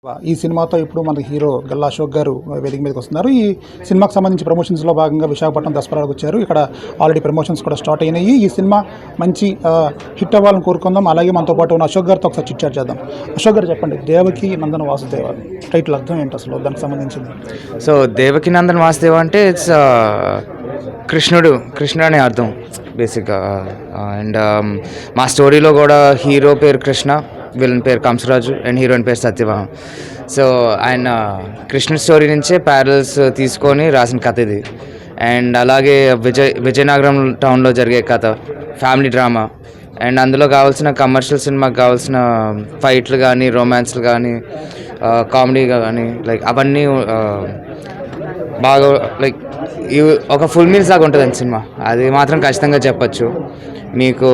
ఈ సినిమాతో ఇప్పుడు మన హీరో గల్లా అశోక్ గారు వేదిక మీదకి వస్తున్నారు. ఈ సినిమాకి సంబంధించి ప్రమోషన్స్లో భాగంగా విశాఖపట్నం దసరాకు వచ్చారు. ఇక్కడ ఆల్రెడీ ప్రమోషన్స్ కూడా స్టార్ట్ అయినాయి. ఈ సినిమా మంచి హిట్ అవ్వాలని కోరుకుందాం. అలాగే మనతో పాటు ఉన్న అశోక్ గారితో ఒకసారి చిట్ చాట్ చేద్దాం. అశోక్ గారు చెప్పండి, దేవకి నందన వాసుదేవ టైటిల్ అర్థం ఏంటి అసలు, దానికి సంబంధించింది? సో దేవకి నందన వాసుదేవ అంటే ఇట్స్ కృష్ణుడు అనే అర్థం బేసిక్గా. అండ్ మా స్టోరీలో కూడా హీరో పేరు కృష్ణ, విలన్ పేరు కంసరాజు అండ్ హీరోయిన్ పేరు సత్యభామ. సో ఆయన కృష్ణుడి స్టోరీ నుంచే ప్యారల్స్ తీసుకొని రాసిన కథ ఇది. అండ్ అలాగే విజయనగరం టౌన్లో జరిగే కథ, ఫ్యామిలీ డ్రామా. అండ్ అందులో కావాల్సిన కమర్షియల్ సినిమాకి కావాల్సిన ఫైట్లు కానీ, రొమాన్స్లు కానీ, కామెడీ కానీ, లైక్ అవన్నీ బాగా లైక్ ఒక ఫుల్ మీల్స్ లాగా ఉంటుందండి సినిమా. అది మాత్రం ఖచ్చితంగా చెప్పచ్చు. మీకు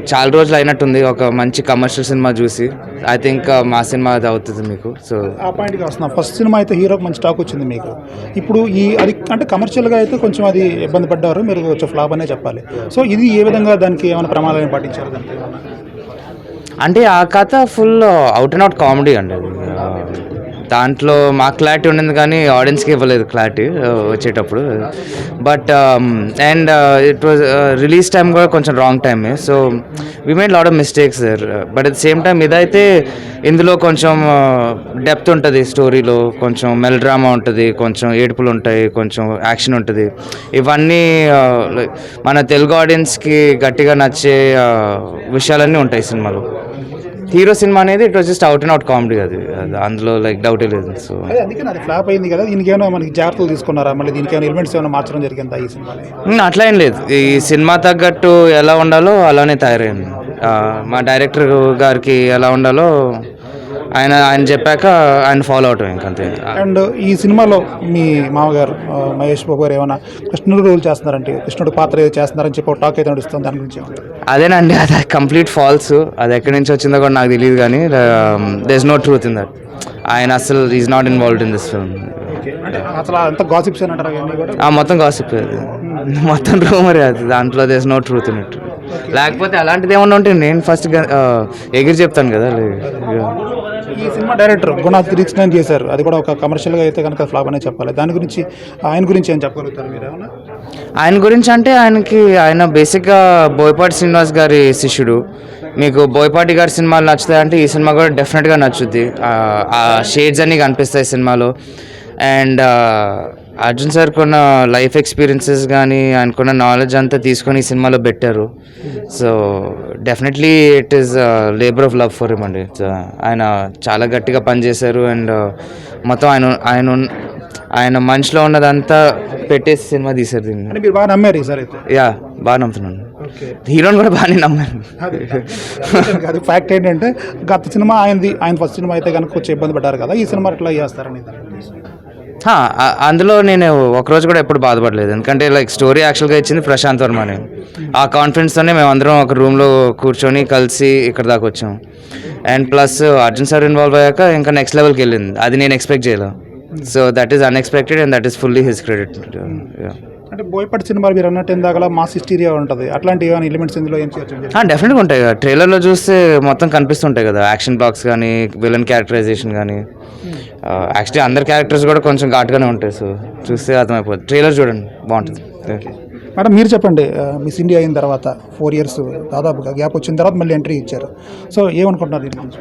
చాలా రోజులు అయినట్టుంది ఒక మంచి కమర్షియల్ సినిమా చూసి. ఐ థింక్ మా సినిమా అది అవుతుంది మీకు. సో ఆ పాయింట్కి వస్తున్నాం. ఫస్ట్ సినిమా అయితే హీరోకి మంచి టాక్ వచ్చింది మీకు. ఇప్పుడు అది అంటే కమర్షియల్గా అయితే కొంచెం అది ఇబ్బంది పడ్డారు మీరు, కొంచెం ఫ్లాప్ అనే చెప్పాలి. సో ఇది ఏ విధంగా దానికి ఏమైనా ప్రమాదాలను పాటించారు దానికి? అంటే ఆ కథ full out and out comedy అండి. దాంట్లో మాకు క్లారిటీ ఉండింది కానీ ఆడియన్స్కి ఇవ్వలేదు క్లారిటీ వచ్చేటప్పుడు. But and it was release time కూడా కొంచెం రాంగ్ టైమే. So we made lot of mistakes there. But at the same time ఇదైతే ఇందులో కొంచెం డెప్త్ ఉంటుంది స్టోరీలో, కొంచెం మెల్ డ్రామా ఉంటుంది, కొంచెం ఏడుపులు ఉంటాయి, కొంచెం యాక్షన్ ఉంటుంది. ఇవన్నీ మన తెలుగు ఆడియన్స్కి గట్టిగా నచ్చే విషయాలన్నీ ఉంటాయి సినిమాలో. హీరో సినిమా అనేది it was just out and out comedy. అది అందులో లైక్ డౌటే లేదు. సో అందుకే అది ఫ్లాప్ అయింది కదా. దీనికి ఏమైనా మనకి జాగ్రత్తలు తీసుకున్నారా? మళ్ళీ దీనికి ఏమైనా ఎలిమెంట్స్ ఏమైనా మార్చడం జరిగిందా ఈ సినిమా? అట్లా ఏం లేదు. ఈ సినిమా తగ్గట్టు ఎలా ఉండాలో అలానే తయారైంది. మా డైరెక్టర్ గారికి ఎలా ఉండాలో ఆయన చెప్పాక ఆయన ఫాలో అవటం ఇంకంతే. అండ్ ఈ సినిమాలో మీ మామగారు మహేష్ బాబు గారు ఏమైనా కృష్ణుడు రోల్ చేస్తున్నారంటే, కృష్ణుడు పాత్ర ఏదో చేస్తున్నారని చెప్పి టాక్ అయితే నడుస్తుంది, దాని గురించి? అదేనండి, అది కంప్లీట్ ఫాల్స్. అది ఎక్కడి నుంచి వచ్చిందో కూడా నాకు తెలియదు కానీ there is no truth in that. ఆయన అసలు is not involved in this film. అసలు అంత గాసిప్స్ అని అంటారు? మొత్తం గాసిప్, అది మొత్తం రూమరే. అది దాంట్లో there is no truth in it. లేకపోతే అలాంటిది ఏమన్నా ఉంటే నేను ఫస్ట్ ఎగిరి చెప్తాను కదా. ఈ సినిమా డైరెక్టర్ గుణాత్ రీక్స్టైన్ చేశారు, అది కూడా ఒక కమర్షియల్గా అయితే కనుక ఫ్లాప్ అనే చెప్పాలి. దాని గురించి ఆయన గురించి ఏం చెప్పగలుగుతారు మీరు ఏమన్నా? ఆయన గురించి అంటే ఆయన బేసిక్గా బోయపాటి శ్రీనివాస్ గారి శిష్యుడు. మీకు బోయపాటి గారి సినిమాలు నచ్చుతాయి అంటే ఈ సినిమా కూడా డెఫినెట్గా నచ్చుద్ది. ఆ షేడ్స్ అన్నీ కనిపిస్తాయి సినిమాలో. అండ్ అర్జున్ సార్ కొన్న లైఫ్ ఎక్స్పీరియన్సెస్ కానీ ఆయనకున్న నాలెడ్జ్ అంతా తీసుకొని ఈ సినిమాలో పెట్టారు. So definitely it is labour of love for him అండి. ఆయన చాలా గట్టిగా పనిచేశారు. అండ్ మొత్తం ఆయన మనసులో ఉన్నదంతా పెట్టేసి సినిమా తీశారు దీన్ని. మీరు బాగా నమ్మారు సార్? యా, బాగా నమ్ముతున్నాను. హీరోని కూడా బాగానే నమ్మాను. అది ఫ్యాక్ట్ ఏంటంటే గత సినిమా ఆయన ఫస్ట్ సినిమా అయితే కనుక కొంచెం ఇబ్బంది పడ్డారు కదా, ఈ సినిమా ఎట్లా చేస్తారని? అందులో నేను ఒకరోజు కూడా ఎప్పుడు బాధపడలేదు. ఎందుకంటే లైక్ స్టోరీ యాక్చువల్గా ఇచ్చింది ప్రశాంత్ వర్మని. ఆ కాన్ఫిడెన్స్తోనే మేము అందరం ఒక రూమ్లో కూర్చొని కలిసి ఇక్కడ దాకా వచ్చాం. And plus Arjun sir involve అయ్యాక ఇంకా నెక్స్ట్ లెవెల్కి వెళ్ళింది. అది నేను ఎక్స్పెక్ట్ చేయలేదు. So that is unexpected and that is fully his credit. అంటే బోయపాటి సినిమాలు మీరు అన్నట్టు ఇందాక మాస్ హిస్టీరియా ఉంటుంది, అట్లాంటి ఏమైనా ఎలిమెంట్స్ ఇందులో ఏం చేయొచ్చు? డెఫినెట్గా ఉంటాయి కదా. ట్రైలర్లో చూస్తే మొత్తం కనిపిస్తుంటాయి కదా, యాక్షన్ బ్లాక్స్ కానీ, విలన్ క్యారెక్టరైజేషన్ కానీ. యాక్చువల్లీ అందరి క్యారెక్టర్స్ కూడా కొంచెం ఘాటుగానే ఉంటాయి. సో చూస్తే అర్థమైపోతుంది. ట్రైలర్ చూడండి, బాగుంటుంది. మేడం మీరు చెప్పండి, మిస్ ఇండియా అయిన తర్వాత 4 years దాదాపుగా గ్యాప్ వచ్చిన తర్వాత మళ్ళీ ఎంట్రీ ఇచ్చారు. సో ఏమనుకుంటున్నారు దీని గురించి?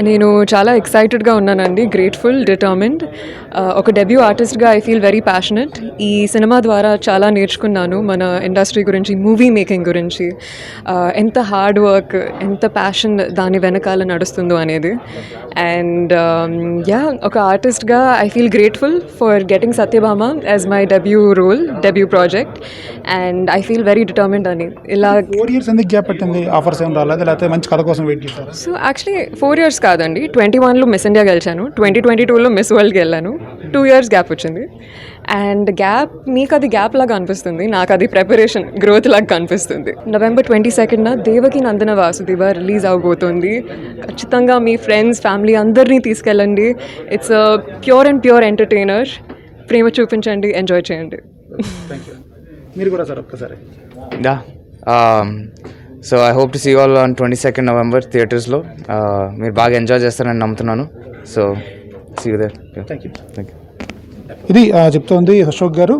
నేను చాలా ఎక్సైటెడ్గా ఉన్నానండి, గ్రేట్ఫుల్, డిటర్మిన్డ్. ఒక డెబ్యూ ఆర్టిస్ట్గా ఐ ఫీల్ వెరీ ప్యాషనెట్. ఈ సినిమా ద్వారా చాలా నేర్చుకున్నాను మన ఇండస్ట్రీ గురించి, మూవీ మేకింగ్ గురించి, ఎంత హార్డ్ వర్క్, ఎంత ప్యాషన్ దాని వెనకాల నడుస్తుందో అనేది. అండ్ ఒక ఆర్టిస్ట్గా I feel grateful for getting Satyabhama as my debut project. And I feel very determined అని. ఇలా 4 years ఎందుకు గ్యాప్ పెట్టింది? ఆఫర్స్ ఏం రాలేదు, లేకపోతే మంచి కథ కోసం వెయిట్ చేశారు? సో యాక్చువల్లీ 4 years కాదండి, 21లో మిస్ ఇండియా గెలిచాను, 2022లో మిస్ వరల్డ్కి వెళ్ళాను. 2 years గ్యాప్ వచ్చింది. అండ్ మీకు అది గ్యాప్ లాగా అనిపిస్తుంది, నాకు అది ప్రిపరేషన్, గ్రోత్ లాగా కనిపిస్తుంది. November 22న దేవకి నందన వాసుదేవ రిలీజ్ అవబోతుంది. ఖచ్చితంగా మీ ఫ్రెండ్స్, ఫ్యామిలీ అందరినీ తీసుకెళ్ళండి. It's pure and pure entertainer. ప్రేమ చూపించండి, ఎంజాయ్ చేయండి. మీరు కూడా సార్ ఒక్కసారి? So I hope to see all on 22nd November థియేటర్స్లో. మీరు బాగా ఎంజాయ్ చేస్తారని నమ్ముతున్నాను. So see you there. Thank you. Thank you. ఇది చెప్తోంది అశోక్ గారు.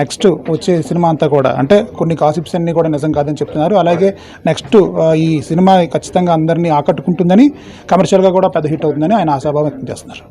నెక్స్ట్ వచ్చే సినిమా అంతా కూడా అంటే కొన్ని కాసిప్స్ అన్నీ కూడా నిజం కాదని చెప్తున్నారు. అలాగే నెక్స్ట్ ఈ సినిమా ఖచ్చితంగా అందరినీ ఆకట్టుకుంటుందని, కమర్షియల్గా కూడా పెద్ద హిట్ అవుతుందని ఆయన ఆశాభావం వ్యక్తం చేస్తున్నారు.